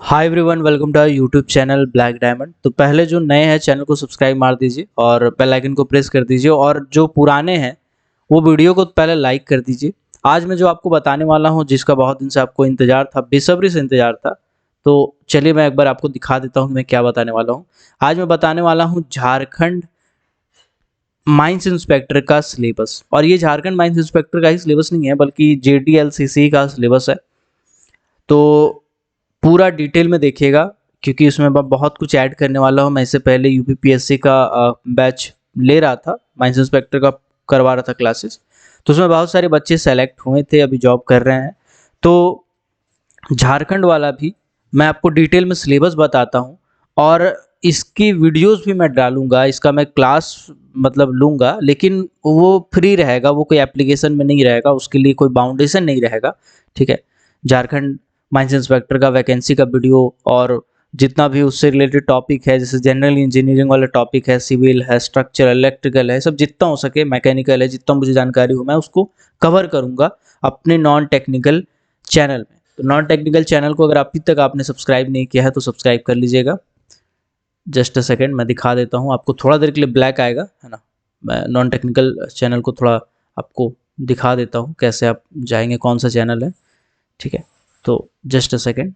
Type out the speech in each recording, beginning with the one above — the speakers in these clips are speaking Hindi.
Hi everyone, welcome to our YouTube channel black diamond. तो पहले जो नए हैं चैनल को सब्सक्राइब मार दीजिए और बेल आइकन को प्रेस कर दीजिए, और जो पुराने हैं वो वीडियो को पहले लाइक कर दीजिए। आज मैं जो आपको बताने वाला हूँ, जिसका बहुत दिन से आपको इंतजार था, बेसब्री से इंतजार था, तो चलिए मैं एक बार आपको दिखा देता हूँ कि मैं क्या बताने वाला हूँ। आज मैं बताने वाला हूँ झारखंड माइंस इंस्पेक्टर का सिलेबस। और ये झारखंड माइंस इंस्पेक्टर का ही सिलेबस नहीं है, बल्कि JDLCC का सिलेबस है। तो पूरा डिटेल में देखिएगा, क्योंकि उसमें मैं बहुत कुछ ऐड करने वाला हूँ। मैं इससे पहले UPPSC का बैच ले रहा था, माइंस इंस्पेक्टर का करवा रहा था क्लासेस। तो उसमें बहुत सारे बच्चे सेलेक्ट हुए थे, अभी जॉब कर रहे हैं। तो झारखंड वाला भी मैं आपको डिटेल में सिलेबस बताता हूँ, और इसकी वीडियोस भी मैं डालूंगा। इसका मैं क्लास मतलब लूँगा, लेकिन वो फ्री रहेगा, वो कोई एप्लीकेशन में नहीं रहेगा, उसके लिए कोई बाउंडेशन नहीं रहेगा। ठीक है। झारखंड माइंस इंस्पेक्टर का वैकेंसी का वीडियो, और जितना भी उससे रिलेटेड टॉपिक है, जैसे जनरल इंजीनियरिंग वाला टॉपिक है, सिविल है, स्ट्रक्चर, इलेक्ट्रिकल है, सब जितना हो सके, मैकेनिकल है, जितना मुझे जानकारी हो मैं उसको कवर करूँगा अपने नॉन टेक्निकल चैनल में। तो नॉन टेक्निकल चैनल को अगर अभी तक आपने सब्सक्राइब नहीं किया है तो सब्सक्राइब कर लीजिएगा। जस्ट अ सेकेंड, मैं दिखा देता हूँ आपको। थोड़ा देर के लिए ब्लैक आएगा, है ना। मैं नॉन टेक्निकल चैनल को थोड़ा आपको दिखा देता हूँ कैसे आप जाएंगे, कौन सा चैनल है। ठीक है, तो जस्ट अ सेकेंड।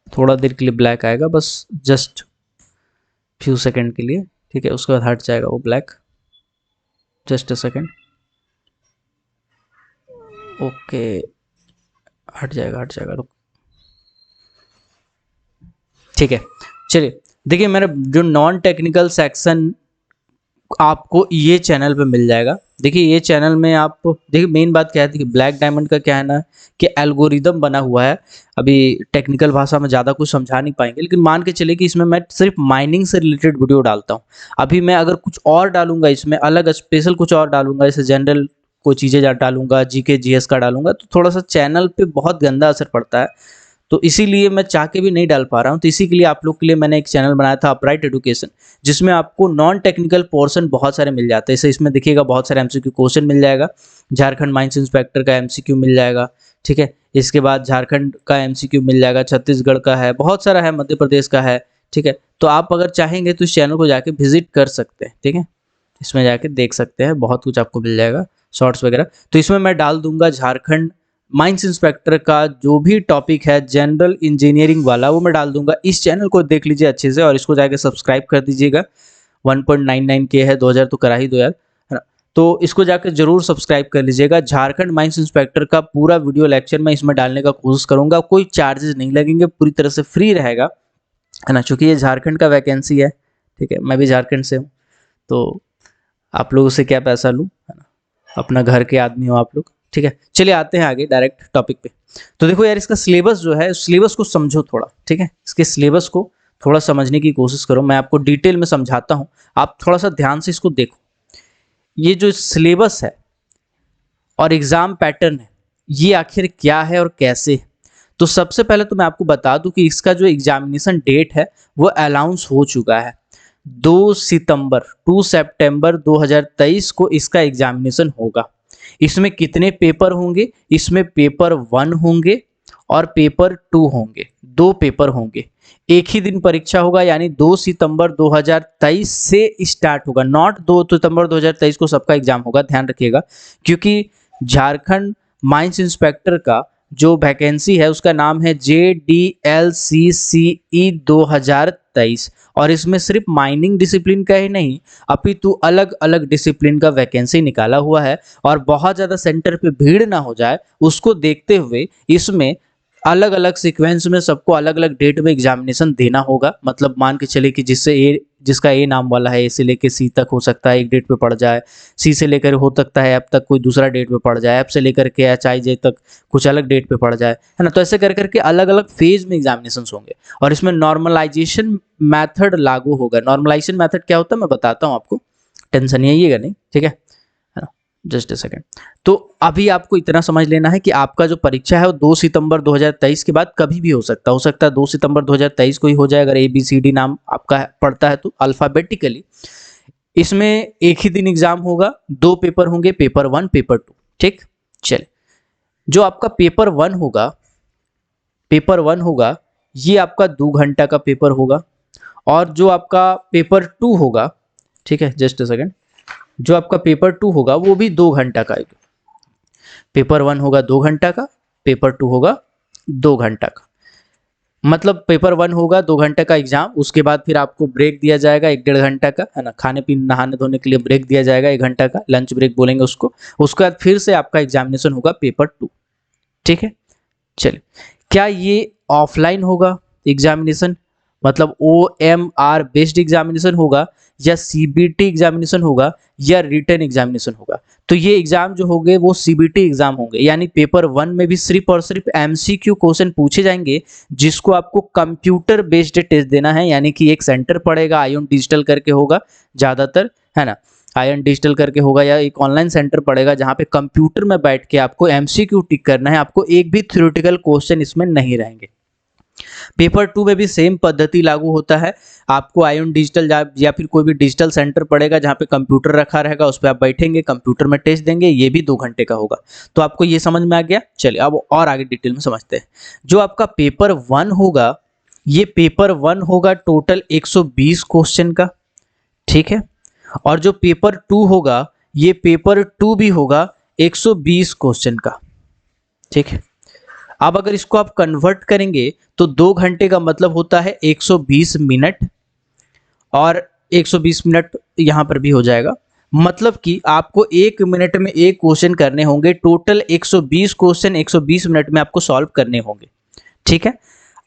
थोड़ा देर के लिए ब्लैक आएगा, बस जस्ट फ्यू सेकेंड के लिए। ठीक है, उसके बाद हट जाएगा वो black. Just a second. Okay, हट जाएगा हट जाएगा, रुक। ठीक है, चलिए। देखिए, मेरा जो नॉन टेक्निकल सेक्शन आपको ये चैनल पे मिल जाएगा। देखिए, ये चैनल में आप देखिए, मेन बात क्या है, देखिए ब्लैक डायमंड का क्या है ना, कि एल्गोरिदम बना हुआ है। अभी टेक्निकल भाषा में ज़्यादा कुछ समझा नहीं पाएंगे, लेकिन मान के चले कि इसमें मैं सिर्फ माइनिंग से रिलेटेड वीडियो डालता हूँ। अभी मैं अगर कुछ और डालूंगा, इसमें अलग स्पेशल कुछ और डालूंगा, जैसे जनरल कोई चीज़ें डालूंगा, GK GS का डालूंगा, तो थोड़ा सा चैनल पे बहुत गंदा असर पड़ता है। तो इसीलिए मैं चाह के भी नहीं डाल पा रहा हूँ। तो इसी के लिए आप लोग के लिए मैंने एक चैनल बनाया था, अपराइट एजुकेशन, जिसमें आपको नॉन टेक्निकल पोर्शन बहुत सारे मिल जाते हैं। जैसे इसमें देखिएगा, बहुत सारे MCQ क्वेश्चन मिल जाएगा। झारखंड माइंस इंस्पेक्टर का MCQ मिल जाएगा। ठीक है, इसके बाद झारखंड का MCQ मिल जाएगा, छत्तीसगढ़ का है, बहुत सारा है, मध्य प्रदेश का है। ठीक है, तो आप अगर चाहेंगे तो इस चैनल को जाके विजिट कर सकते हैं। ठीक है, इसमें जाके देख सकते हैं, बहुत कुछ आपको मिल जाएगा, शॉर्ट्स वगैरह। तो इसमें मैं डाल दूंगा झारखंड माइंस इंस्पेक्टर का जो भी टॉपिक है, जनरल इंजीनियरिंग वाला, वो मैं डाल दूंगा। इस चैनल को देख लीजिए अच्छे से, और इसको जाके सब्सक्राइब कर दीजिएगा। 1.99K है, 2000 तो करा ही दो यार, है ना। तो इसको जाकर जरूर सब्सक्राइब कर लीजिएगा। झारखंड माइंस इंस्पेक्टर का पूरा वीडियो लेक्चर मैं इसमें डालने का कोशिश करूंगा। कोई चार्जेस नहीं लगेंगे, पूरी तरह से फ्री रहेगा, है ना, क्योंकि ये झारखंड का वैकेंसी है। ठीक है, मैं भी झारखंड से हूँ, तो आप लोगों से क्या पैसा लूँ, है ना, अपना घर के आदमी हो आप लोग। ठीक है, चलिए आते हैं आगे डायरेक्ट टॉपिक पे। तो देखो यार, इसका सिलेबस जो है, सिलेबस को समझो थोड़ा। ठीक है, इसके सिलेबस को थोड़ा समझने की कोशिश करो, मैं आपको डिटेल में समझाता हूँ, आप थोड़ा सा ध्यान से इसको देखो। ये जो सिलेबस है और एग्जाम पैटर्न है, ये आखिर क्या है और कैसे है। तो सबसे पहले तो मैं आपको बता दूं कि इसका जो एग्जामिनेशन डेट है वो अनाउंस हो चुका है। 2 सितंबर 2023 को इसका एग्जामिनेशन होगा। इसमें कितने पेपर होंगे? इसमें पेपर 1 होंगे और पेपर 2 होंगे। 2 पेपर होंगे, एक ही दिन परीक्षा होगा, यानी 2 सितंबर 2023 से स्टार्ट होगा। नॉट 2 सितंबर 2023 को सबका एग्जाम होगा, ध्यान रखिएगा। क्योंकि झारखंड माइंस इंस्पेक्टर का जो वैकेंसी है उसका नाम है JDLCCE 2023, और इसमें सिर्फ माइनिंग डिसिप्लिन का ही नहीं, अपितु अलग अलग डिसिप्लिन का वैकेंसी निकाला हुआ है। और बहुत ज़्यादा सेंटर पे भीड़ ना हो जाए, उसको देखते हुए इसमें अलग अलग सीक्वेंस में सबको अलग अलग डेट में एग्जामिनेशन देना होगा। मतलब मान के चले कि जिसका ए नाम वाला है, ए से लेकर C तक हो सकता है एक डेट पे पड़ जाए, C से लेकर हो सकता है F तक कोई दूसरा डेट पे पड़ जाए, F से लेकर के HIJ तक कुछ अलग डेट पे पड़ जाए, है ना। तो ऐसे कर करके अलग अलग फेज में एग्जामिनेशन होंगे। और इसमें नॉर्मलाइजेशन मैथड लागू होगा। नॉर्मलाइजेशन मैथड क्या होता है मैं बताता हूँ आपको, टेंशन नहीं आइएगा, नहीं, ठीक है ना। Just a second. तो अभी आपको इतना समझ लेना है कि आपका जो परीक्षा है वो 2 सितंबर 2023 के बाद कभी भी हो सकता है। 2 सितंबर 2023 को ही हो जाए, अगर ABCD नाम आपका पढ़ता है तो अल्फाबेटिकली। इसमें एक ही दिन एग्जाम होगा, 2 पेपर होंगे, पेपर 1 पेपर 2। ठीक, चलिए जो आपका पेपर वन होगा ये आपका 2 घंटा का पेपर होगा, और जो आपका पेपर 2 होगा, ठीक है, जस्ट अ सेकेंड, जो आपका पेपर 2 होगा वो भी 2 घंटा का है। पेपर 1 होगा 2 घंटा का, पेपर 2 होगा 2 घंटा का। मतलब पेपर 1 होगा 2 घंटे का एग्जाम, उसके बाद फिर आपको ब्रेक दिया जाएगा 1-1.5 घंटा का, है ना, खाने पीने नहाने धोने के लिए ब्रेक दिया जाएगा 1 घंटा का, लंच ब्रेक बोलेंगे उसको। उसके बाद फिर से आपका एग्जामिनेशन होगा पेपर 2, ठीक है। चलिए, क्या ये ऑफलाइन होगा एग्जामिनेशन, मतलब OMR बेस्ड एग्जामिनेशन होगा, या CBT एग्जामिनेशन होगा, या रिटन एग्जामिनेशन होगा? तो ये एग्जाम जो होंगे वो CBT एग्जाम होंगे, यानी पेपर 1 में भी सिर्फ और सिर्फ MCQ क्वेश्चन पूछे जाएंगे, जिसको आपको कंप्यूटर बेस्ड टेस्ट देना है, यानी कि एक सेंटर पड़ेगा, आईओन डिजिटल करके होगा ज्यादातर, है ना, आईओन डिजिटल करके होगा, या एक ऑनलाइन सेंटर पड़ेगा जहां पे कंप्यूटर में बैठ के आपको MCQ टिक करना है, आपको एक भी थ्योरेटिकल क्वेश्चन इसमें नहीं रहेंगे। पेपर 2 में भी सेम पद्धति लागू होता है, आपको आईओन डिजिटल या फिर कोई भी डिजिटल सेंटर पड़ेगा जहाँ पे कंप्यूटर रखा रहेगा, उस पर आप बैठेंगे, कंप्यूटर में टेस्ट देंगे, ये भी 2 घंटे का होगा। तो आपको ये समझ में आ गया। चलिए अब और आगे डिटेल में समझते हैं। जो आपका पेपर 1 होगा, ये पेपर 1 होगा टोटल 120 क्वेश्चन का, ठीक है, और जो पेपर 2 होगा ये पेपर 2 भी होगा 120 क्वेश्चन का, ठीक है। अब अगर इसको आप कन्वर्ट करेंगे तो 2 घंटे का मतलब होता है 120 मिनट, और 120 मिनट यहाँ पर भी हो जाएगा, मतलब कि आपको 1 मिनट में एक क्वेश्चन करने होंगे, टोटल 120 क्वेश्चन 120 मिनट में आपको सॉल्व करने होंगे, ठीक है।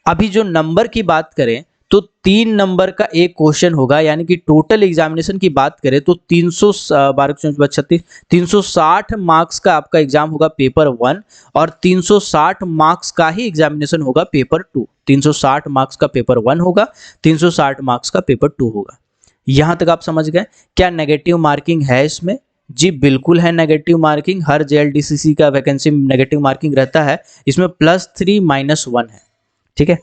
अभी जो नंबर की बात करें तो 3 नंबर का एक क्वेश्चन होगा, यानी कि टोटल एग्जामिनेशन की बात करें तो 360 मार्क्स का आपका एग्जाम होगा पेपर 1, और 360 मार्क्स का ही एग्जामिनेशन होगा पेपर 2। 360 मार्क्स का पेपर 1 होगा, 360 मार्क्स का पेपर 2 होगा। यहां तक आप समझ गए। क्या नेगेटिव मार्किंग है इसमें? जी बिल्कुल है नेगेटिव मार्किंग, हर JLDCC का वैकेंसी में नेगेटिव मार्किंग रहता है। इसमें +3 -1 है, ठीक है,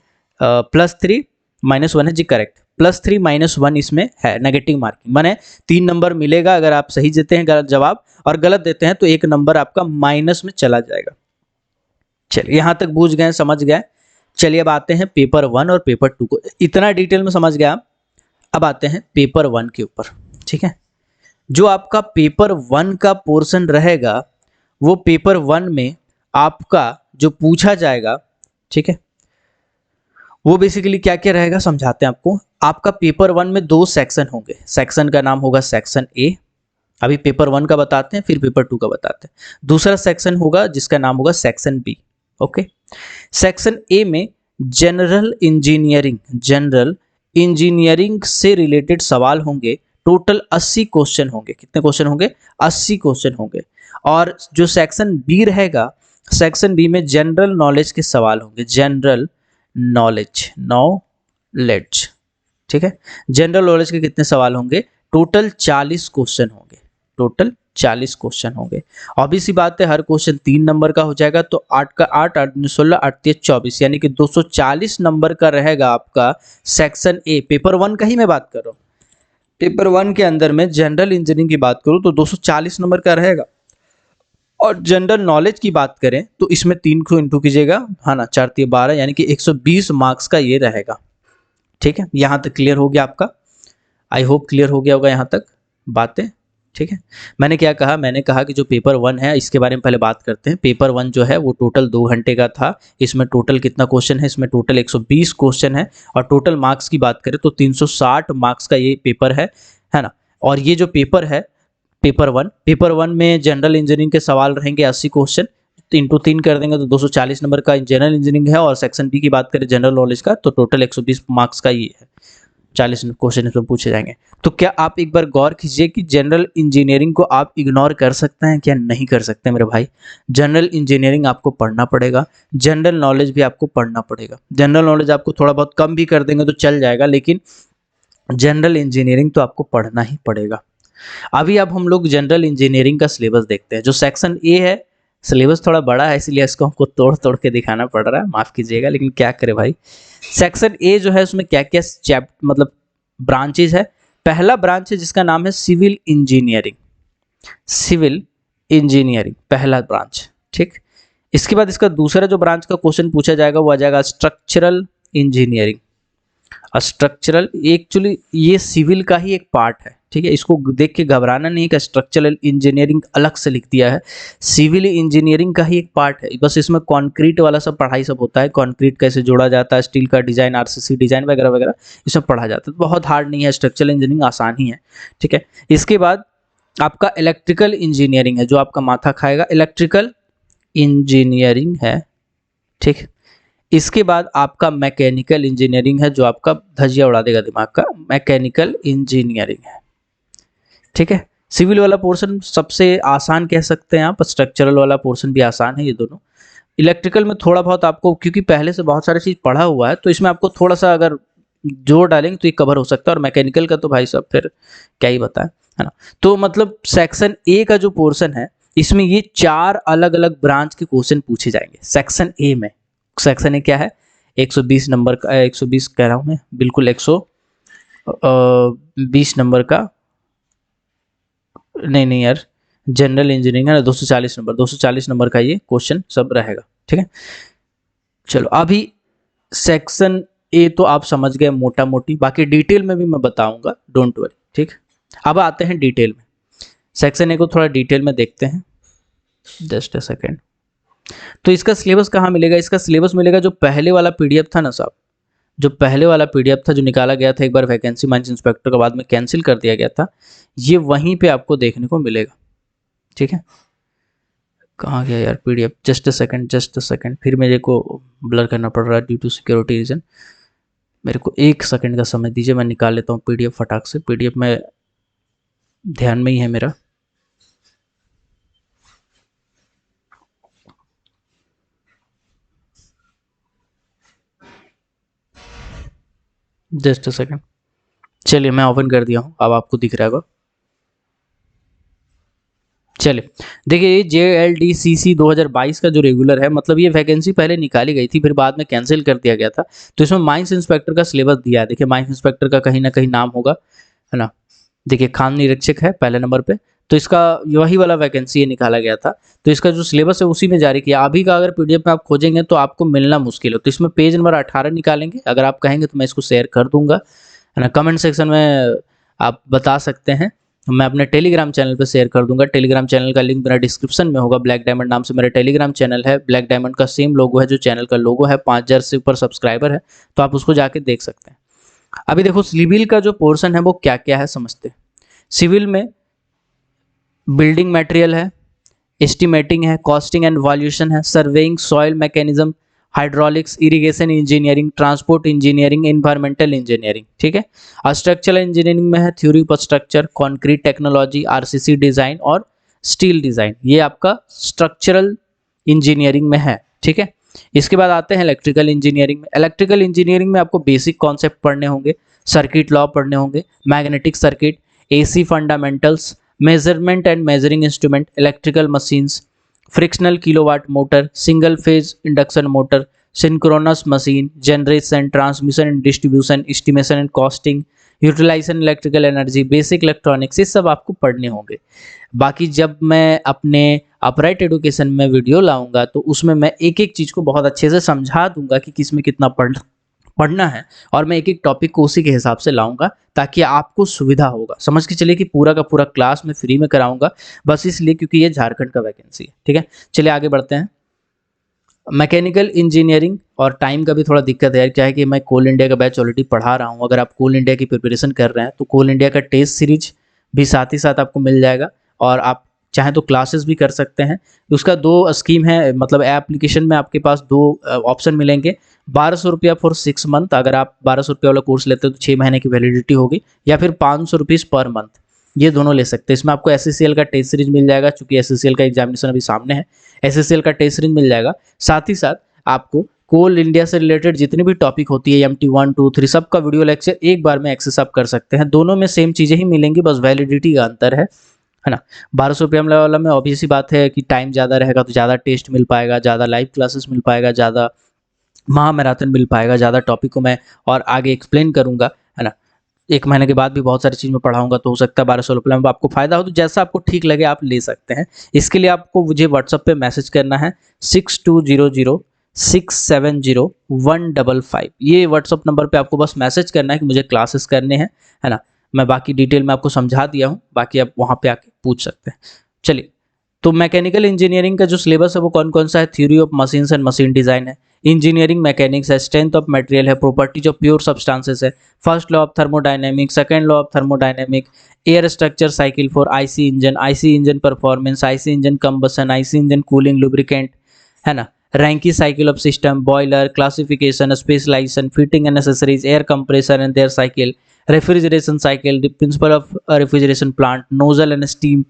+3 -1 है जी, करेक्ट, +3 -1 इसमें है नेगेटिव मार्किंग, माने 3 नंबर मिलेगा अगर आप सही देते हैं गलत जवाब, और गलत देते हैं तो 1 नंबर आपका माइनस में चला जाएगा। चलिए यहां तक बूझ गए, समझ गए। चलिए अब आते हैं पेपर 1 और पेपर 2 को, इतना डिटेल में समझ गए आप। अब आते हैं पेपर 1 के ऊपर, ठीक है। जो आपका पेपर 1 का पोर्शन रहेगा वो पेपर 1 में आपका जो पूछा जाएगा, ठीक है, वो बेसिकली क्या क्या रहेगा समझाते हैं आपको। आपका पेपर 1 में 2 सेक्शन होंगे, सेक्शन का नाम होगा सेक्शन ए, अभी पेपर 1 का बताते हैं फिर पेपर 2 का बताते हैं। दूसरा सेक्शन होगा जिसका नाम होगा section B, okay. Section A में जनरल इंजीनियरिंग से रिलेटेड सवाल होंगे, टोटल 80 क्वेश्चन होंगे। कितने क्वेश्चन होंगे? 80 क्वेश्चन होंगे। और जो सेक्शन बी रहेगा, सेक्शन बी में जनरल नॉलेज के सवाल होंगे, जनरल नॉलेज, ठीक है। जनरल नॉलेज के कितने सवाल होंगे? टोटल 40 क्वेश्चन होंगे, टोटल 40 क्वेश्चन होंगे। ऑब्वियस सी बात है, हर क्वेश्चन 3 नंबर का हो जाएगा, तो 8 का 8, 8 दूनी 16, 8 तिया 24, यानी कि 240 नंबर का रहेगा आपका सेक्शन ए। पेपर 1 का ही मैं बात कर रहा हूँ। पेपर 1 के अंदर में जनरल इंजीनियरिंग की बात करूँ तो 240 नंबर का रहेगा, और जनरल नॉलेज की बात करें तो इसमें 3 को इंटू कीजिएगा, हाँ ना, 4 तिया 12, यानी कि 120 मार्क्स का ये रहेगा, ठीक है। यहाँ तक क्लियर हो गया आपका? आई होप क्लियर हो गया होगा यहाँ तक बातें, ठीक है। मैंने क्या कहा? मैंने कहा कि जो पेपर 1 है इसके बारे में पहले बात करते हैं। पेपर 1 जो है वो टोटल 2 घंटे का था। इसमें टोटल कितना क्वेश्चन है? इसमें टोटल 120 क्वेश्चन है, और टोटल मार्क्स की बात करें तो 360 मार्क्स का ये पेपर है ना। और ये जो पेपर है पेपर 1 में जनरल इंजीनियरिंग के सवाल रहेंगे 80 क्वेश्चन, तो इंटू 3 कर देंगे तो 240 नंबर का जनरल इंजीनियरिंग है, और सेक्शन बी की बात करें जनरल नॉलेज का तो टोटल 120 मार्क्स का ये है, 40 क्वेश्चन इसमें पूछे जाएंगे। तो क्या आप एक बार गौर कीजिए कि जनरल इंजीनियरिंग को आप इग्नोर कर सकते हैं क्या? नहीं कर सकते मेरे भाई। जनरल इंजीनियरिंग आपको पढ़ना पड़ेगा, जनरल नॉलेज भी आपको पढ़ना पड़ेगा। जनरल नॉलेज आपको थोड़ा बहुत कम भी कर देंगे तो चल जाएगा, लेकिन जनरल इंजीनियरिंग तो आपको पढ़ना ही पड़ेगा। अभी अब हम लोग जनरल इंजीनियरिंग का सिलेबस देखते हैं। जो सेक्शन ए है, सिलेबस थोड़ा बड़ा है इसलिए इसको हमको तोड़ तोड़ के दिखाना पड़ रहा है, माफ़ कीजिएगा, लेकिन क्या करें भाई। सेक्शन ए जो है उसमें क्या क्या मतलब ब्रांचेज है। पहला ब्रांच है जिसका नाम है सिविल इंजीनियरिंग, पहला ब्रांच, ठीक। इसके बाद इसका दूसरा जो ब्रांच का क्वेश्चन पूछा जाएगा वो आ जाएगा स्ट्रक्चरल इंजीनियरिंग। स्ट्रक्चरल एक्चुअली ये सिविल का ही एक पार्ट है, ठीक है, इसको देख के घबराना नहीं कि स्ट्रक्चरल इंजीनियरिंग अलग से लिख दिया है, सिविल इंजीनियरिंग का ही एक पार्ट है, बस इसमें कंक्रीट वाला सब पढ़ाई सब होता है, कंक्रीट कैसे जोड़ा जाता है, स्टील का डिजाइन, आरसीसी डिजाइन वगैरह वगैरह ये सब पढ़ा जाता है, तो बहुत हार्ड नहीं है, स्ट्रक्चरल इंजीनियरिंग आसान ही है, ठीक है। इसके बाद आपका इलेक्ट्रिकल इंजीनियरिंग है जो आपका माथा खाएगा, इलेक्ट्रिकल इंजीनियरिंग है, ठीक। इसके बाद आपका मैकेनिकल इंजीनियरिंग है जो आपका धजिया उड़ा देगा दिमाग का, मैकेनिकल इंजीनियरिंग है, ठीक है। सिविल वाला पोर्शन सबसे आसान कह सकते हैं आप, स्ट्रक्चरल वाला पोर्शन भी आसान है, ये दोनों। इलेक्ट्रिकल में थोड़ा बहुत आपको, क्योंकि पहले से बहुत सारी चीज़ पढ़ा हुआ है, तो इसमें आपको थोड़ा सा अगर जोर डालेंगे तो ये कवर हो सकता है, और मैकेनिकल का तो भाई साहब फिर क्या ही बताएं, है ना। तो मतलब सेक्शन ए का जो पोर्शन है इसमें ये 4 अलग अलग ब्रांच के क्वेश्चन पूछे जाएंगे सेक्शन ए में। सेक्शन ए क्या है, 120 नंबर का, 120 कह रहा हूँ मैं, बिल्कुल 120 नंबर का, नहीं यार, जनरल इंजीनियरिंग है ना, 240 नंबर का ये क्वेश्चन सब रहेगा, ठीक है। चलो अभी सेक्शन ए तो आप समझ गए मोटा मोटी, बाकी डिटेल में भी मैं बताऊंगा, डोंट वरी, ठीक। अब आते हैं डिटेल में, सेक्शन ए को थोड़ा डिटेल में देखते हैं, जस्ट अ सेकेंड। तो इसका सिलेबस कहाँ मिलेगा, इसका सिलेबस मिलेगा जो पहले वाला पीडीएफ था ना साहब, जो पहले वाला पीडीएफ था जो निकाला गया था एक बार वैकेंसी माइंस इंस्पेक्टर के बाद में कैंसिल कर दिया गया था, ये वहीं पे आपको देखने को मिलेगा, ठीक है। कहाँ गया यार पीडीएफ, जस्ट अ सेकंड, फिर मेरे को ब्लर करना पड़ रहा है ड्यू टू सिक्योरिटी रीजन, मेरे को 1 सेकंड का समय दीजिए, मैं निकाल लेता हूँ पीडीएफ फटाक से, पीडीएफ में ध्यान में ही है मेरा। जस्ट अ सेकंड, चलिए मैं ओपन कर दिया हूँ, अब आपको दिख रहा होगा। चलिए देखिए, ये JLDCC 2022 का जो रेगुलर है, मतलब ये वैकेंसी पहले निकाली गई थी, फिर बाद में कैंसिल कर दिया गया था, तो इसमें माइंस इंस्पेक्टर का सिलेबस दिया है। देखिए माइंस इंस्पेक्टर का कहीं ना कहीं नाम होगा, है ना, देखिए खान निरीक्षक है पहले नंबर पे, तो इसका वही वाला वैकेंसी निकाला गया था, तो इसका जो सिलेबस है उसी में जारी किया। अभी का अगर पीडीएफ में आप खोजेंगे तो आपको मिलना मुश्किल हो, तो इसमें पेज नंबर 18 निकालेंगे, अगर आप कहेंगे तो मैं इसको शेयर कर दूंगा, है ना, कमेंट सेक्शन में आप बता सकते हैं, मैं अपने टेलीग्राम चैनल पे शेयर कर दूंगा, टेलीग्राम चैनल का लिंक मेरा डिस्क्रिप्शन में होगा, ब्लैक डायमंड नाम से मेरा टेलीग्राम चैनल है, ब्लैक डायमंड का सेम लोगो है जो चैनल का लोगो है, 5000 से ऊपर सब्सक्राइबर है, तो आप उसको जाके देख सकते हैं। अभी देखो सिविल का जो पोर्शन है वो क्या क्या है समझते हैं। सिविल में बिल्डिंग मटेरियल है, एस्टिमेटिंग है, कॉस्टिंग एंड वैल्यूएशन है, surveying, soil mechanism, hydraulics, irrigation engineering, transport engineering, environmental engineering, ठीक है। स्ट्रक्चरल इंजीनियरिंग में है theory of structure, concrete technology, RCC design और स्टील डिजाइन, ये आपका स्ट्रक्चरल इंजीनियरिंग में है, ठीक है। इसके बाद आते हैं इलेक्ट्रिकल इंजीनियरिंग में। इलेक्ट्रिकल इंजीनियरिंग में आपको बेसिक कॉन्सेप्ट पढ़ने होंगे, सर्किट लॉ पढ़ने होंगे, magnetic circuit, AC fundamentals, measurement and measuring instrument, electrical machines, fractional kilowatt motor, single phase induction motor, synchronous machine, generation, transmission and distribution, estimation and costing, utilisation electrical energy, basic electronics, ये सब आपको पढ़ने होंगे। बाकी जब मैं अपने अपराइट एडुकेशन में वीडियो लाऊंगा तो उसमें मैं एक एक चीज़ को बहुत अच्छे से समझा दूंगा कि किस में कितना पढ़ना है, और मैं एक एक टॉपिक को उसी के हिसाब से लाऊंगा ताकि आपको सुविधा होगा। समझ के चलिए कि पूरा का पूरा क्लास मैं फ्री में कराऊंगा, बस इसलिए क्योंकि ये झारखंड का वैकेंसी है, ठीक है। चलिए आगे बढ़ते हैं। मैकेनिकल इंजीनियरिंग, और टाइम का भी थोड़ा दिक्कत है यार, क्या है कि मैं कोल इंडिया का बैच ऑलरेडी पढ़ा रहा हूँ, अगर आप कोल इंडिया की प्रिपरेशन कर रहे हैं तो कोल इंडिया का टेस्ट सीरीज भी साथ ही साथ आपको मिल जाएगा, और आप चाहें तो क्लासेस भी कर सकते हैं। उसका 2 स्कीम है, मतलब एप्लीकेशन में आपके पास 2 ऑप्शन मिलेंगे, 1200 रुपया फॉर 6 मंथ, अगर आप 1200 रुपये वाला कोर्स लेते हो तो 6 महीने की वैलिडिटी होगी, या फिर 500 रुपीज़ पर मंथ, ये दोनों ले सकते हैं। इसमें आपको SCCL का टेस्ट सीरीज मिल जाएगा, चूंकि SCCL का एग्जामिनेशन अभी सामने है, SCCL का टेस्ट सीरीज मिल जाएगा, साथ ही साथ आपको कोल इंडिया से रिलेटेड जितनी भी टॉपिक होती है MT 1 2 3 सबका वीडियो लेक्चर एक बार में एक्सेस आप कर सकते हैं। दोनों में सेम चीज़ें ही मिलेंगी, बस वैलिडिटी का अंतर है ना। 1200 रुपये वाला में ऑब्वियस सी बात है कि टाइम ज़्यादा रहेगा तो ज़्यादा टेस्ट मिल पाएगा, ज़्यादा लाइव क्लासेस मिल पाएगा, ज़्यादा महामैराथन मिल पाएगा, ज़्यादा टॉपिक को मैं और आगे एक्सप्लेन करूँगा, है ना। 1 महीने के बाद भी बहुत सारी चीज़ में पढ़ाऊँगा, तो हो सकता है 1200 रुपये में आपको फ़ायदा हो, तो जैसा आपको ठीक लगे आप ले सकते हैं। इसके लिए आपको मुझे व्हाट्सएप पे मैसेज करना है 6200670155। ये व्हाट्सएप नंबर पे आपको बस मैसेज करना है कि मुझे क्लासेस करने हैं, है ना? मैं बाकी डिटेल में आपको समझा दिया हूँ, बाकी आप वहाँ पे आके पूछ सकते हैं। चलिए, तो मैकेनिकल इंजीनियरिंग का जो सिलेबस है वो कौन-कौन सा है? Theory of machines and machine design है, इंजीनियरिंग मैकेनिक्स है, स्ट्रेंथ ऑफ मटेरियल है, प्रॉपर्टीज ऑफ प्योर सब्सटेंसेस है, first law of thermodynamics, second law of thermodynamic, air structure cycle for IC engine performance, IC engine combustion, IC engine cooling lubricant, है ना? Rankine cycle of system, boiler, classification, specialisation, fitting and accessories, air compressor and their cycle, refrigeration cycle, the principle of refrigeration plant, nozzle and steam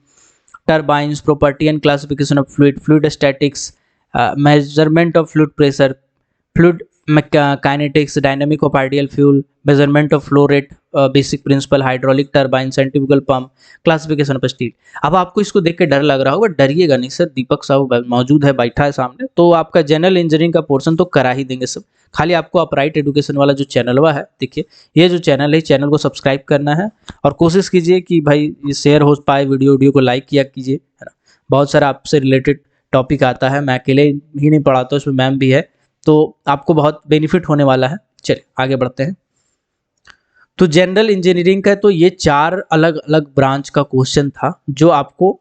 turbines, property and classification of fluid statics, measurement of fluid pressure, fluid kinetics, dynamic of ideal fuel, measurement of flow rate, basic principle, hydraulic turbine, centrifugal pump, classification of steel। अब आपको इसको देख के डर लग रहा होगा, डरिएगा नहीं सर, दीपक साहब मौजूद है, बैठा है सामने, तो आपका जनरल इंजीनियरिंग का पोर्शन तो करा ही देंगे सब। खाली आपको अपराइट एजुकेशन वाला जो चैनल हुआ है, देखिए ये जो चैनल है, चैनल को सब्सक्राइब करना है और कोशिश कीजिए कि भाई ये शेयर हो पाए, वीडियो को लाइक किया कीजिए, है ना? बहुत सारा आपसे रिलेटेड टॉपिक आता है, मैं अकेले ही नहीं पढ़ाता हूँ, उसमें मैम भी है, तो आपको बहुत बेनिफिट होने वाला है। चलिए आगे बढ़ते हैं। तो जनरल इंजीनियरिंग का तो ये 4 अलग अलग ब्रांच का क्वेश्चन था जो आपको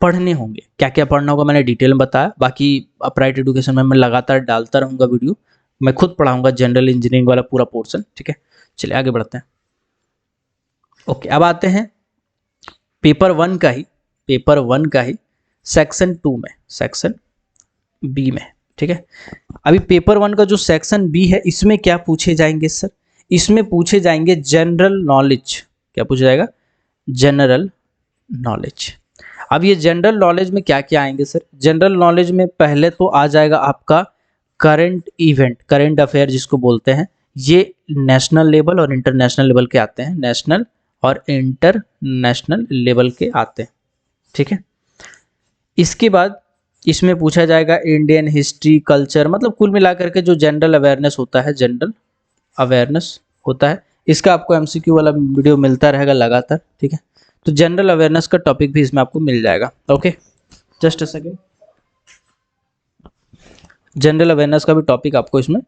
पढ़ने होंगे। क्या क्या पढ़ना होगा मैंने डिटेल में बताया, बाकी अपराइट एजुकेशन में मैं लगातार डालता रहूँगा वीडियो, मैं खुद पढ़ाऊँगा जनरल इंजीनियरिंग वाला पूरा पोर्शन, ठीक है। चलिए आगे बढ़ते हैं। ओके, अब आते हैं पेपर 1 का ही सेक्शन 2 में, सेक्शन बी में, ठीक है। अभी पेपर 1 का जो सेक्शन बी है, इसमें क्या पूछे जाएंगे सर? इसमें पूछे जाएंगे जनरल नॉलेज। क्या पूछा जाएगा? General knowledge. अब ये जनरल नॉलेज में क्या क्या आएंगे सर? जनरल नॉलेज में पहले तो आ जाएगा आपका करंट इवेंट, करंट अफेयर जिसको बोलते हैं, ये नेशनल लेवल और इंटरनेशनल लेवल के आते हैं, नेशनल और इंटरनेशनल लेवल के आते हैं, ठीक है। इसके बाद इसमें पूछा जाएगा इंडियन हिस्ट्री, कल्चर, मतलब कुल मिलाकर के जो जनरल अवेयरनेस होता है, जनरल अवेयरनेस होता है, इसका आपको एमसीक्यू वाला वीडियो मिलता रहेगा लगातार, ठीक है। तो जनरल अवेयरनेस का टॉपिक भी इसमें आपको मिल जाएगा। Okay, just a second, general awareness का भी टॉपिक आपको इसमें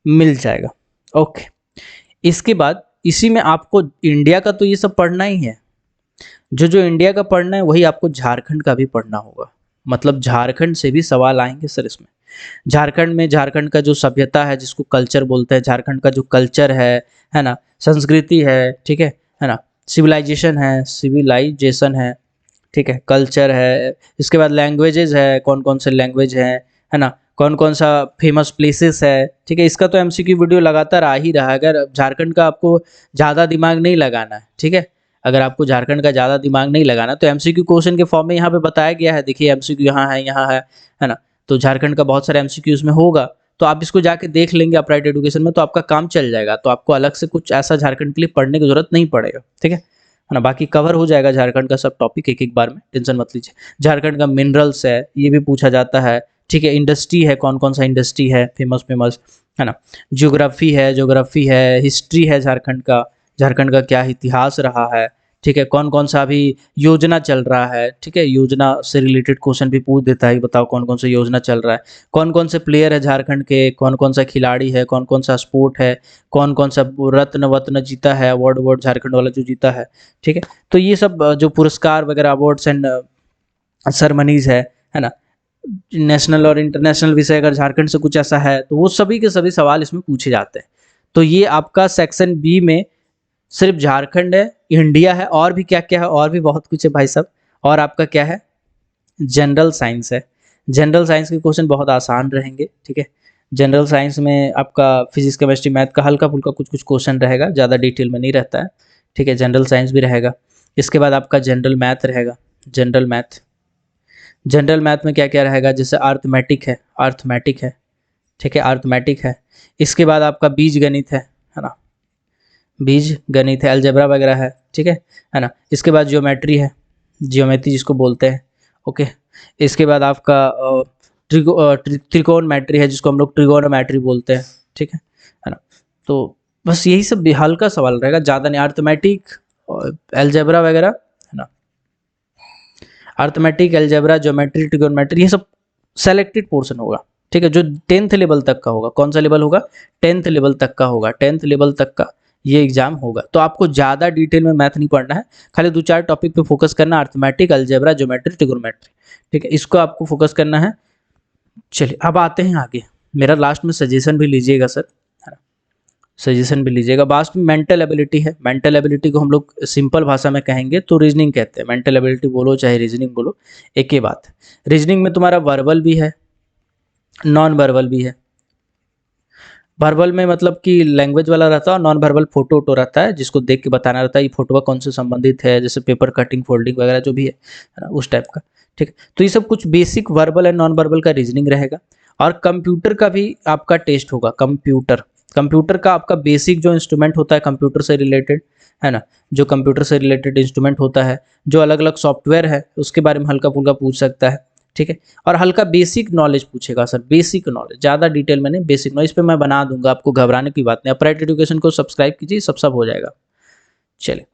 मिल जाएगा। ओके, इसके बाद इसी में आपको इंडिया का तो ये सब पढ़ना ही है, जो इंडिया का पढ़ना है वही आपको झारखंड का भी पढ़ना होगा, मतलब झारखंड से भी सवाल आएंगे सर इसमें। झारखंड में झारखंड का जो सभ्यता है जिसको कल्चर बोलते हैं, झारखंड का जो कल्चर है ना, संस्कृति है, ठीक है ना, सिविलाइजेशन है, ठीक है, कल्चर है, इसके बाद लैंग्वेजेस है, कौन कौन से लैंग्वेज हैं, है ना, कौन कौन सा फेमस प्लेसेस है, ठीक है। इसका तो एमसीक्यू वीडियो लगातार आ ही रहा है। अगर झारखंड का आपको ज़्यादा दिमाग नहीं लगाना है, ठीक है, अगर आपको झारखंड का ज़्यादा दिमाग नहीं लगाना तो एमसीक्यू क्वेश्चन के फॉर्म में यहाँ पे बताया गया है, देखिए एमसीक्यू यहाँ है ना, तो झारखंड का बहुत सारा एमसीक्यू इसमें होगा, तो आप इसको जाके देख लेंगे अपराइट एजुकेशन में, तो आपका काम चल जाएगा, तो आपको अलग से कुछ ऐसा झारखंड के लिए पढ़ने की जरूरत नहीं पड़ेगा, ठीक है ना। बाकी कवर हो जाएगा झारखंड का सब टॉपिक एक बार में, टेंशन मत लीजिए। झारखंड का मिनरल्स है, ये भी पूछा जाता है, ठीक है। इंडस्ट्री है, कौन कौन सा इंडस्ट्री है फेमस, है ना। ज्योग्राफी है, हिस्ट्री है झारखंड का क्या इतिहास रहा है, ठीक है। कौन कौन सा अभी योजना चल रहा है, ठीक है, योजना से रिलेटेड क्वेश्चन भी पूछ देता है, बताओ कौन कौन सा योजना चल रहा है, कौन कौन से प्लेयर है झारखंड के, कौन कौन सा खिलाड़ी है, कौन कौन सा स्पोर्ट है, कौन कौन सा रत्न जीता है, अवार्ड झारखंड वाला जो जीता है, ठीक है। तो ये सब जो पुरस्कार वगैरह, अवार्ड्स एंड सरमनीज है ना, नेशनल और इंटरनेशनल विषय अगर झारखंड से कुछ ऐसा है तो वो सभी के सभी सवाल इसमें पूछे जाते हैं। तो ये आपका सेक्शन बी में सिर्फ झारखंड है, इंडिया है, और भी क्या क्या है, और भी बहुत कुछ है भाई साहब। और आपका क्या है? जनरल साइंस है। जनरल साइंस के क्वेश्चन बहुत आसान रहेंगे, ठीक है। जनरल साइंस में आपका फिजिक्स, केमिस्ट्री, मैथ का हल्का फुल्का कुछ कुछ क्वेश्चन रहेगा, ज़्यादा डिटेल में नहीं रहता है, ठीक है। जनरल साइंस भी रहेगा। इसके बाद आपका जनरल मैथ रहेगा, जनरल मैथ में क्या क्या रहेगा, जैसे अर्थमेटिक है, ठीक है, अर्थमेटिक है। इसके बाद आपका बीज गणित है ना, बीज गणित है, अलजेब्रा वगैरह है, ठीक है ना। इसके बाद ज्योमेट्री है, ज्योमेट्री जिसको बोलते हैं, ओके। इसके बाद आपका त्रिकोणमेट्री है, जिसको हम लोग ट्रिगोनोमेट्री बोलते हैं, ठीक है ना। तो बस यही सब हल्का सवाल रहेगा, ज़्यादा नहीं। अर्थमेटिक, अलजेब्रा वगैरह है ना, अर्थमेटिक, अलजेब्रा, ज्योमेट्री, ट्रिगोनोमेट्री, ये सब सेलेक्टेड पोर्शन होगा, ठीक है, जो 10th लेवल तक का होगा। कौन सा लेवल होगा? 10th लेवल तक का होगा, 10th लेवल तक का ये एग्जाम होगा। तो आपको ज़्यादा डिटेल में मैथ नहीं पढ़ना है, खाली 2-4 टॉपिक पे फोकस करना, अर्थमेटिक, अलजेब्रा, ज्योमेट्री, ट्रिगोनोमेट्री, ठीक है, इसको आपको फोकस करना है। चलिए अब आते हैं आगे। मेरा लास्ट में सजेशन भी लीजिएगा सर, है ना, सजेशन भी लीजिएगा। लास्ट में मेंटल एबिलिटी है। मेंटल एबिलिटी को हम लोग सिंपल भाषा में कहेंगे तो रीजनिंग कहते हैं। मेंटल एबिलिटी बोलो चाहे रीजनिंग बोलो, एक ही बात है। रीजनिंग में तुम्हारा वर्बल भी है, नॉन वर्बल भी है। वर्बल में मतलब कि लैंग्वेज वाला रहता है, और नॉन वर्बल फोटो वोटो रहता है, जिसको देख के बताना रहता है ये फोटो कौन से संबंधित है, जैसे पेपर कटिंग, फोल्डिंग वगैरह जो भी है ना, उस टाइप का, ठीक है। तो ये सब कुछ basic verbal and non verbal का रीजनिंग रहेगा। और कंप्यूटर का भी आपका टेस्ट होगा। कंप्यूटर का आपका बेसिक जो इंस्ट्रूमेंट होता है कंप्यूटर से रिलेटेड, है ना, जो कंप्यूटर से रिलेटेड इंस्ट्रूमेंट होता है, जो अलग अलग सॉफ्टवेयर है उसके बारे में हल्का फुल्का पूछ सकता है, ठीक है। और हल्का बेसिक नॉलेज पूछेगा सर, बेसिक नॉलेज, ज़्यादा डिटेल में नहीं, बेसिक नॉलेज। इस पे मैं बना दूंगा, आपको घबराने की बात नहीं। अपराइट एजुकेशन को सब्सक्राइब कीजिए, सब हो जाएगा। चलिए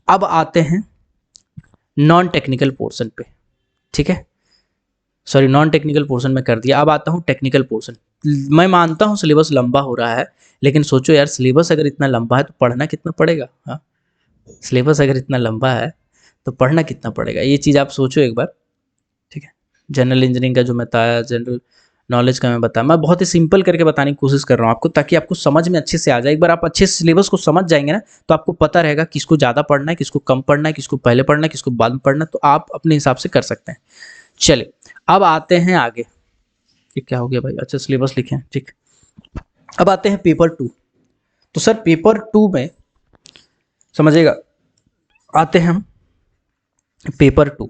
अब आते हैं नॉन टेक्निकल पोर्शन पे, ठीक है। सॉरी, नॉन टेक्निकल पोर्शन में कर दिया। अब आता हूँ टेक्निकल पोर्शन। मैं मानता हूँ सिलेबस लंबा हो रहा है, लेकिन सोचो यार, सिलेबस अगर इतना लंबा है तो पढ़ना कितना पड़ेगा। हाँ, सिलेबस अगर इतना लंबा है तो पढ़ना कितना पड़ेगा, ये चीज़ आप सोचो एक बार, ठीक है। जनरल इंजीनियरिंग का जो मैं बताया, जनरल नॉलेज का मैं बताया, मैं बहुत ही सिंपल करके बताने की कोशिश कर रहा हूँ आपको, ताकि आपको समझ में अच्छे से आ जाए। एक बार आप अच्छे से सिलेबस को समझ जाएंगे ना, तो आपको पता रहेगा किसको ज़्यादा पढ़ना है, किसको कम पढ़ना है, किसको पहले पढ़ना है, किसको बाद में पढ़ना है, तो आप अपने हिसाब से कर सकते हैं। चलिए अब आते हैं आगे। ये क्या हो गया भाई? अच्छा, सिलेबस लिखे हैं, ठीक। अब आते हैं पेपर 2। तो सर पेपर 2 में समझिएगा, आते हैं हम पेपर 2।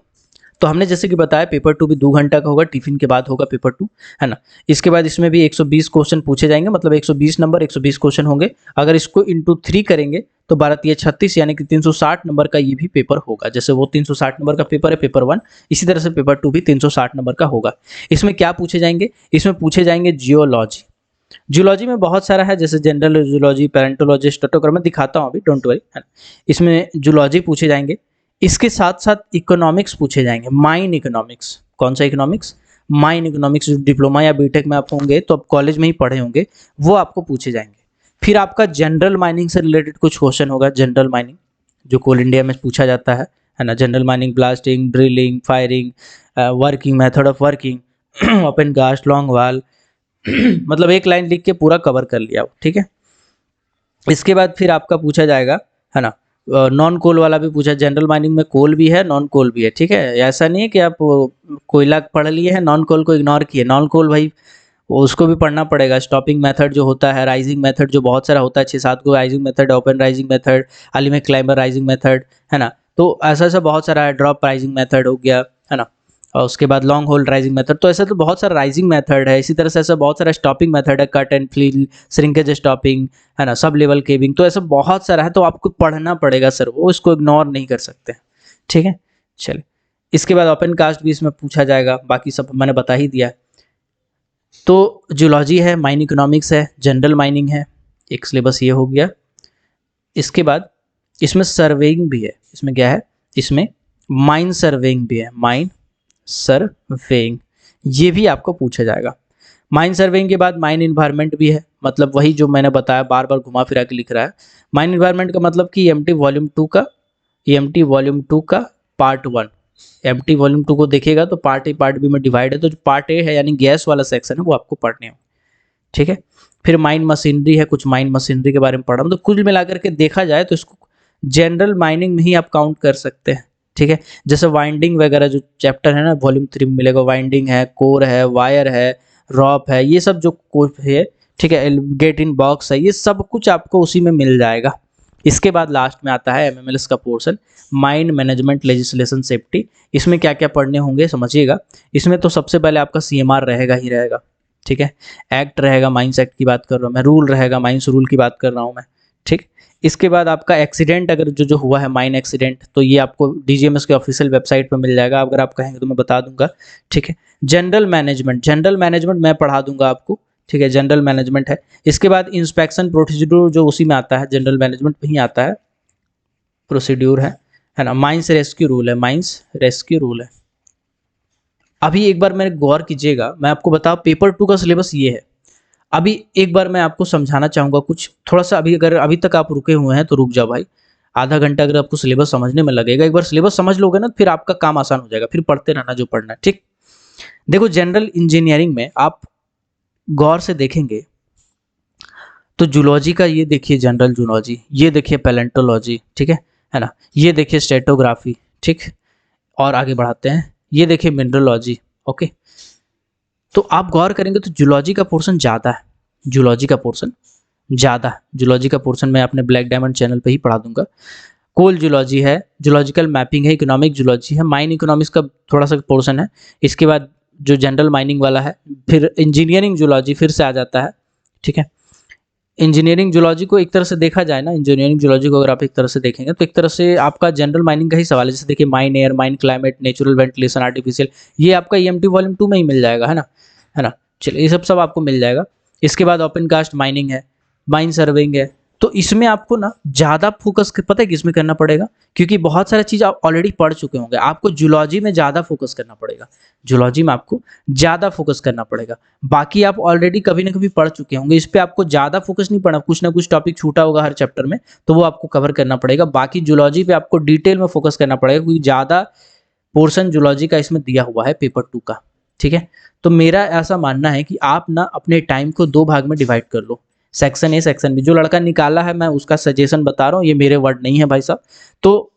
तो हमने जैसे कि बताया पेपर 2 भी 2 घंटा का होगा, टिफिन के बाद होगा पेपर 2, है ना। इसके बाद इसमें भी 120 क्वेश्चन पूछे जाएंगे, मतलब 120 नंबर, 120 क्वेश्चन होंगे। अगर इसको इंटू 3 करेंगे तो 12×3 = 36, यानी कि 360 नंबर का ये भी पेपर होगा। जैसे वो 360 नंबर का पेपर है पेपर 1, इसी तरह से पेपर 2 भी 360 नंबर का होगा। इसमें क्या पूछे जाएंगे? इसमें पूछे जाएंगे जियोलॉजी। जियोलॉजी में बहुत सारा है, जैसे जनरल जियोलॉजी, पैरेंटोलॉजी, स्टैटोग्राम, मैं दिखाता हूँ अभी, डोंट वरी, है ना। इसमें जियोलॉजी पूछे जाएंगे। इसके साथ साथ इकोनॉमिक्स पूछे जाएंगे, माइन इकोनॉमिक्स। कौन सा इकोनॉमिक्स? माइन इकोनॉमिक्स, जो डिप्लोमा या बीटेक में आप होंगे तो आप कॉलेज में ही पढ़े होंगे, वो आपको पूछे जाएंगे। फिर आपका जनरल माइनिंग से रिलेटेड कुछ क्वेश्चन होगा, जनरल माइनिंग जो कोल इंडिया में पूछा जाता है ना। General mining, blasting, drilling, firing, working, method of working, open cast, long wall, मतलब एक लाइन लिख के पूरा कवर कर लिया, ठीक है। इसके बाद फिर आपका पूछा जाएगा, है ना, नॉन कोल वाला भी पूछा। जनरल माइनिंग में कोल भी है, नॉन कोल भी है, ठीक है। ऐसा नहीं है कि आप कोयला पढ़ लिए हैं, नॉन कोल को इग्नोर किए। नॉन कोल भाई उसको भी पढ़ना पड़ेगा। स्टॉपिंग मेथड जो होता है, राइजिंग मेथड जो बहुत सारा होता है, 6-7 को rising method, open rising method, ultimate climber rising method, है ना। तो ऐसा ऐसा बहुत सारा है, ड्रॉप राइजिंग मेथड हो गया, है ना। और उसके बाद लॉन्ग होल्ड राइजिंग मेथड। तो ऐसा तो बहुत सारा राइजिंग मेथड है। इसी तरह से ऐसा बहुत सारा स्टॉपिंग मेथड है, cut and fill, shrinkage stoping, है ना, सब लेवल केविंग। तो ऐसा बहुत सारा है, तो आपको पढ़ना पड़ेगा सर, वो इसको इग्नोर नहीं कर सकते, ठीक है। चलिए इसके बाद ओपन कास्ट भी इसमें पूछा जाएगा, बाकी सब मैंने बता ही दिया है। तो जियोलॉजी है, माइन इकोनॉमिक्स है, जनरल माइनिंग है, एक सिलेबस ये हो गया। इसके बाद इसमें सर्वेइंग भी है। इसमें क्या है? इसमें माइन सर्वेइंग भी है, माइन सर्वेइंग, ये भी आपको पूछा जाएगा। माइन सर्वेइंग के बाद माइन इन्वायरमेंट भी है, मतलब वही जो मैंने बताया, बार बार घुमा फिरा के लिख रहा है। माइन इन्वायरमेंट का मतलब कि एमटी वॉल्यूम 2 का, एमटी वॉल्यूम 2 का पार्ट 1। एमटी वॉल्यूम 2 को देखिएगा तो पार्ट ए पार्ट बी में डिवाइड है, तो जो पार्ट ए है यानी गैस वाला सेक्शन है वो आपको पढ़ने हो, ठीक है। फिर माइन मशीनरी है, कुछ माइन मशीनरी के बारे में पढ़ा, तो कुल मिलाकर के देखा जाए तो इसको जनरल माइनिंग में ही आप काउंट कर सकते हैं, ठीक है। जैसे वाइंडिंग वगैरह जो चैप्टर है ना, वॉल्यूम 3 में मिलेगा। वाइंडिंग है, कोर है, वायर है, रॉप है, ये सब जो कोर्स है, ठीक है, गेट इन बॉक्स है, ये सब कुछ आपको उसी में मिल जाएगा। इसके बाद लास्ट में आता है एमएमएलएस का portion, mine management legislation safety. इसमें क्या क्या पढ़ने होंगे समझिएगा। इसमें तो सबसे पहले आपका सीएमआर रहेगा ही रहेगा, ठीक है। एक्ट रहेगा, माइंस एक्ट की बात कर रहा हूँ मैं। रूल रहेगा, माइंस रूल की बात कर रहा हूँ मैं, ठीक। इसके बाद आपका एक्सीडेंट, अगर जो हुआ है माइन एक्सीडेंट, तो ये आपको डीजीएमएस के ऑफिशियल वेबसाइट पर मिल जाएगा। अगर आप कहेंगे तो मैं बता दूंगा, ठीक है। जनरल मैनेजमेंट मैं पढ़ा दूंगा आपको, ठीक है, जनरल मैनेजमेंट है। इसके बाद इंस्पेक्शन प्रोसीड्यूर जो उसी में आता है, जनरल मैनेजमेंट में ही आता है, प्रोसीड्यूर है ना। माइंस रेस्क्यू रूल है, माइंस रेस्क्यू रूल है। अभी एक बार मेरे गौर कीजिएगा, मैं आपको बताऊं पेपर 2 का सिलेबस ये है। अभी एक बार मैं आपको समझाना चाहूँगा कुछ थोड़ा सा, अभी अगर अभी तक आप रुके हुए हैं तो रुक जाओ भाई, आधा घंटा अगर आपको सिलेबस समझने में लगेगा, एक बार सिलेबस समझ लोगे ना फिर आपका काम आसान हो जाएगा, फिर पढ़ते रहना जो पढ़ना है, ठीक। देखो जनरल इंजीनियरिंग में आप गौर से देखेंगे तो जूलॉजी का ये देखिए जनरल जूलॉजी, ये देखिए पैलेंटोलॉजी, ठीक है ना, ये देखिए स्टेटोग्राफी, ठीक। और आगे बढ़ाते हैं, ये देखिए मिनरलॉजी, ओके। तो आप गौर करेंगे तो जूलॉजी का पोर्शन ज़्यादा है, जूलॉजी का पोर्शन ज़्यादा, जूलॉजी का पोर्शन मैं अपने ब्लैक डायमंड चैनल पे ही पढ़ा दूंगा। कोल जूलॉजी है, जूलॉजिकल मैपिंग है, इकोनॉमिक जूलॉजी है, माइन इकोनॉमिक्स का थोड़ा सा पोर्शन है। इसके बाद जो जनरल माइनिंग वाला है, फिर इंजीनियरिंग जूलॉजी फिर से आ जाता है, ठीक है। इंजीनियरिंग जूलॉजी को एक तरह से देखा जाए ना, इंजीनियरिंग जूलॉजी को अगर आप एक तरह से देखेंगे तो एक तरह से आपका जनरल माइनिंग का ही सवाल है। जैसे देखिए mine air, mine climate, natural ventilation, artificial, ये आपका ईएमटी वॉल्यूम 2 में ही मिल जाएगा, है ना। चलिए ये सब आपको मिल जाएगा। इसके बाद ओपन कास्ट माइनिंग है, माइन सर्विंग है। तो इसमें आपको ना ज़्यादा फोकस पता है किसमें करना पड़ेगा, क्योंकि बहुत सारी चीज़ आप ऑलरेडी पढ़ चुके होंगे, आपको जूलॉजी में ज़्यादा फोकस करना पड़ेगा, जूलॉजी में आपको ज़्यादा फोकस करना पड़ेगा। बाकी आप ऑलरेडी कभी ना कभी पढ़ चुके होंगे, इस पर आपको ज़्यादा फोकस नहीं पड़ना, कुछ ना कुछ टॉपिक छूटा होगा हर चैप्टर में तो वो आपको कवर करना पड़ेगा। बाकी जूलॉजी पे आपको डिटेल में फोकस करना पड़ेगा, क्योंकि ज़्यादा पोर्शन जूलॉजी का इसमें दिया हुआ है पेपर 2 का, ठीक है। तो मेरा ऐसा मानना है कि आप ना अपने टाइम को 2 भाग में डिवाइड कर लो, सेक्शन ए सेक्शन बी। जो लड़का निकाला है मैं उसका सजेशन बता रहा हूँ, ये मेरे वर्ड नहीं है भाई साहब। तो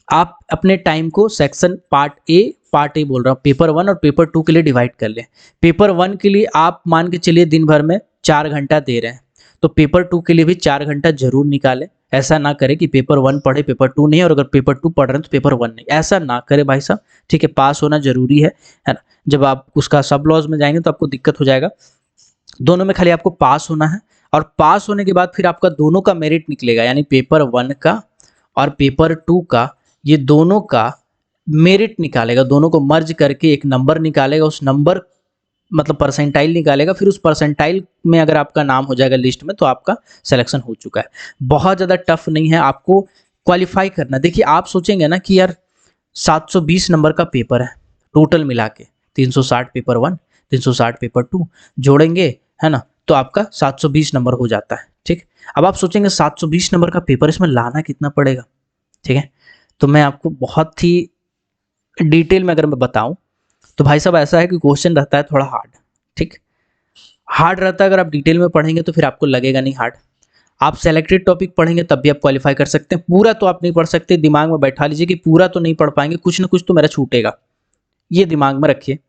आप अपने टाइम को सेक्शन पार्ट ए बोल रहा हूँ, पेपर 1 और पेपर 2 के लिए डिवाइड कर लें। पेपर 1 के लिए आप मान के चलिए दिन भर में 4 घंटा दे रहे हैं, तो पेपर 2 के लिए भी 4 घंटा जरूर निकालें। ऐसा ना करें कि पेपर 1 पढ़े पेपर 2 नहीं, और अगर पेपर 2 पढ़ रहे हैं तो पेपर 1 नहीं, ऐसा ना करें भाई साहब, ठीक है। पास होना जरूरी है ना। जब आप उसका सब लॉज में जाएंगे तो आपको दिक्कत हो जाएगा। दोनों में खाली आपको पास होना है, और पास होने के बाद फिर आपका दोनों का मेरिट निकलेगा, यानी पेपर 1 का और पेपर 2 का, ये दोनों का मेरिट निकालेगा, दोनों को मर्ज करके एक नंबर निकालेगा, उस नंबर मतलब परसेंटाइल निकालेगा। फिर उस परसेंटाइल में अगर आपका नाम हो जाएगा लिस्ट में तो आपका सिलेक्शन हो चुका है। बहुत ज़्यादा टफ नहीं है, आपको क्वालिफाई करना। देखिए आप सोचेंगे ना कि यार 720 नंबर का पेपर है टोटल मिला के, 360 पेपर 1, 360 पेपर 2 जोड़ेंगे, है ना, तो आपका 720 नंबर हो जाता है, ठीक। अब आप सोचेंगे 720 नंबर का पेपर, इसमें लाना कितना पड़ेगा, ठीक है। तो मैं आपको बहुत ही डिटेल में अगर मैं बताऊं तो भाई साहब ऐसा है कि क्वेश्चन रहता है थोड़ा हार्ड, ठीक, हार्ड रहता है। अगर आप डिटेल में पढ़ेंगे तो फिर आपको लगेगा नहीं हार्ड। आप सेलेक्टेड टॉपिक पढ़ेंगे तब भी आप क्वालिफाई कर सकते हैं, पूरा तो आप नहीं पढ़ सकते। दिमाग में बैठा लीजिए कि पूरा तो नहीं पढ़ पाएंगे, कुछ ना कुछ तो मेरा छूटेगा, ये दिमाग में रखिए।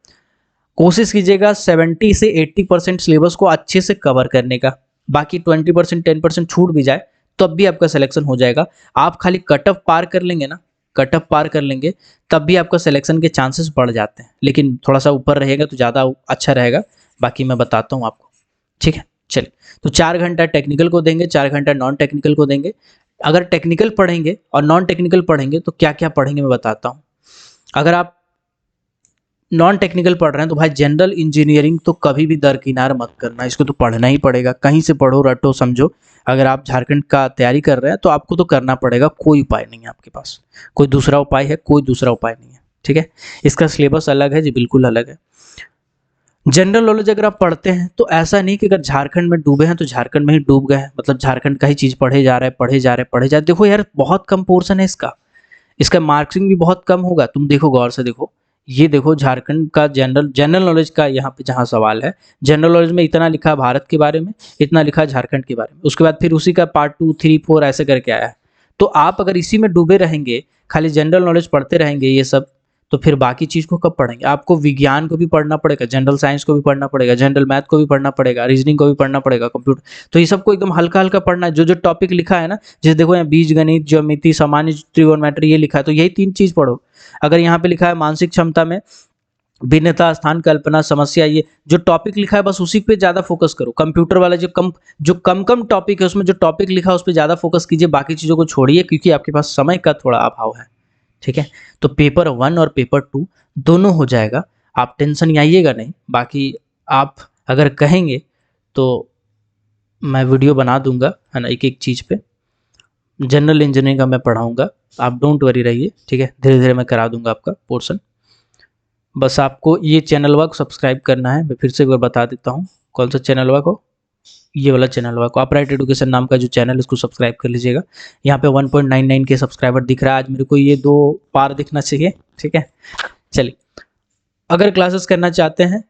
कोशिश कीजिएगा 70 से 80% सिलेबस को अच्छे से कवर करने का, बाकी 20% 10% छूट भी जाए तब भी आपका सिलेक्शन हो जाएगा। आप खाली कट ऑफ पार कर लेंगे ना, कट ऑफ पार कर लेंगे तब भी आपका सिलेक्शन के चांसेस बढ़ जाते हैं, लेकिन थोड़ा सा ऊपर रहेगा तो ज़्यादा अच्छा रहेगा। बाकी मैं बताता हूँ आपको, ठीक है। चलिए, तो 4 घंटा टेक्निकल को देंगे, 4 घंटा नॉन टेक्निकल को देंगे। अगर टेक्निकल पढ़ेंगे और नॉन टेक्निकल पढ़ेंगे तो क्या क्या पढ़ेंगे मैं बताता हूँ। अगर आप नॉन टेक्निकल पढ़ रहे हैं तो भाई जनरल इंजीनियरिंग तो कभी भी दरकिनार मत करना, इसको तो पढ़ना ही पड़ेगा, कहीं से पढ़ो रटो समझो। अगर आप झारखंड का तैयारी कर रहे हैं तो आपको तो करना पड़ेगा, कोई उपाय नहीं है आपके पास, कोई दूसरा उपाय है, कोई दूसरा उपाय नहीं है, ठीक है। इसका सिलेबस अलग है जी, बिल्कुल अलग है। जनरल नॉलेज अगर आप पढ़ते हैं तो ऐसा नहीं कि अगर झारखंड में डूबे हैं तो झारखंड में ही डूब गए हैं, मतलब झारखंड का ही चीज़ पढ़े जा रहे हैं, पढ़े जा रहे हैं, पढ़े जा रहे। देखो यार बहुत कम पोर्शन है इसका, इसका मार्किंग भी बहुत कम होगा। तुम देखो गौर से देखो, ये देखो झारखंड का जनरल नॉलेज का यहाँ पे जहाँ सवाल है, जनरल नॉलेज में इतना लिखा है भारत के बारे में, इतना लिखा है झारखंड के बारे में, उसके बाद फिर उसी का पार्ट 2 3 4 ऐसे करके आया है। तो आप अगर इसी में डूबे रहेंगे, खाली जनरल नॉलेज पढ़ते रहेंगे ये सब, तो फिर बाकी चीज़ को कब पढ़ेंगे। आपको विज्ञान को भी पढ़ना पड़ेगा, जनरल साइंस को भी पढ़ना पड़ेगा, जनरल मैथ को भी पढ़ना पड़ेगा, रीजनिंग को भी पढ़ना पड़ेगा, कंप्यूटर। तो ये सबको एकदम हल्का हल्का पढ़ना है। जो जो टॉपिक लिखा है ना, जैसे देखो यहाँ बीज गणित, ज्योमिति, सामान्य त्रिकोणमिति ये लिखा है, तो यही 3 चीज़ पढ़ो। अगर यहाँ पे लिखा है मानसिक क्षमता में भिन्नता, स्थान कल्पना, समस्या, ये जो टॉपिक लिखा है बस उसी पे ज़्यादा फोकस करो। कंप्यूटर वाला जो कम टॉपिक है उसमें जो टॉपिक लिखा है उस पर ज़्यादा फोकस कीजिए, बाकी चीज़ों को छोड़िए, क्योंकि आपके पास समय का थोड़ा अभाव है, ठीक है। तो पेपर 1 और पेपर 2 दोनों हो जाएगा, आप टेंशन आइएगा नहीं। बाकी आप अगर कहेंगे तो मैं वीडियो बना दूंगा, है ना, एक एक चीज़ पे। जनरल इंजीनियरिंग का मैं पढ़ाऊंगा, आप डोंट वरी रहिए, ठीक है, धीरे धीरे मैं करा दूंगा आपका पोर्शन। बस आपको ये चैनल वर्क सब्सक्राइब करना है। मैं फिर से एक बार बता देता हूँ कौन सा चैनल वर्क हो, ये वाला चैनल वर्क, अपराइट एजुकेशन नाम का जो चैनल है इसको सब्सक्राइब कर लीजिएगा। यहाँ पे 1.99 के सब्सक्राइबर दिख रहा है, आज मेरे को ये 2 पार दिखना चाहिए, ठीक है। चलिए, अगर क्लासेस करना चाहते हैं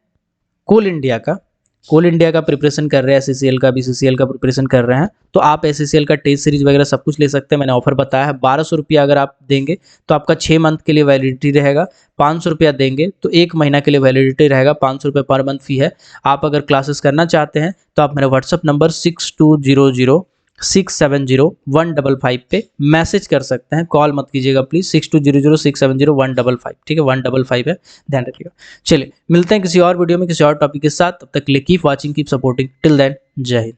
कोल इंडिया का प्रिपरेशन कर रहे हैं, एससीसीएल का, बीसीसीएल का प्रिपरेशन कर रहे हैं, तो आप एससीसीएल का टेस्ट सीरीज वगैरह सब कुछ ले सकते हैं। मैंने ऑफर बताया है, 1200 रुपया अगर आप देंगे तो आपका 6 मंथ के लिए वैलिडिटी रहेगा। 500 रुपया देंगे तो 1 महीना के लिए वैलिडिटी रहेगा। 500 रुपये पर मंथ फी है। आप अगर क्लासेस करना चाहते हैं तो आप मेरा व्हाट्सअप नंबर 6200670155 पे मैसेज कर सकते हैं, कॉल मत कीजिएगा प्लीज। 6200670155, ठीक है, 155 है, ध्यान रखिएगा। चलिए, मिलते हैं किसी और वीडियो में किसी और टॉपिक के साथ, तब तक के लिए keep watching, keep supporting, till then जय हिंद।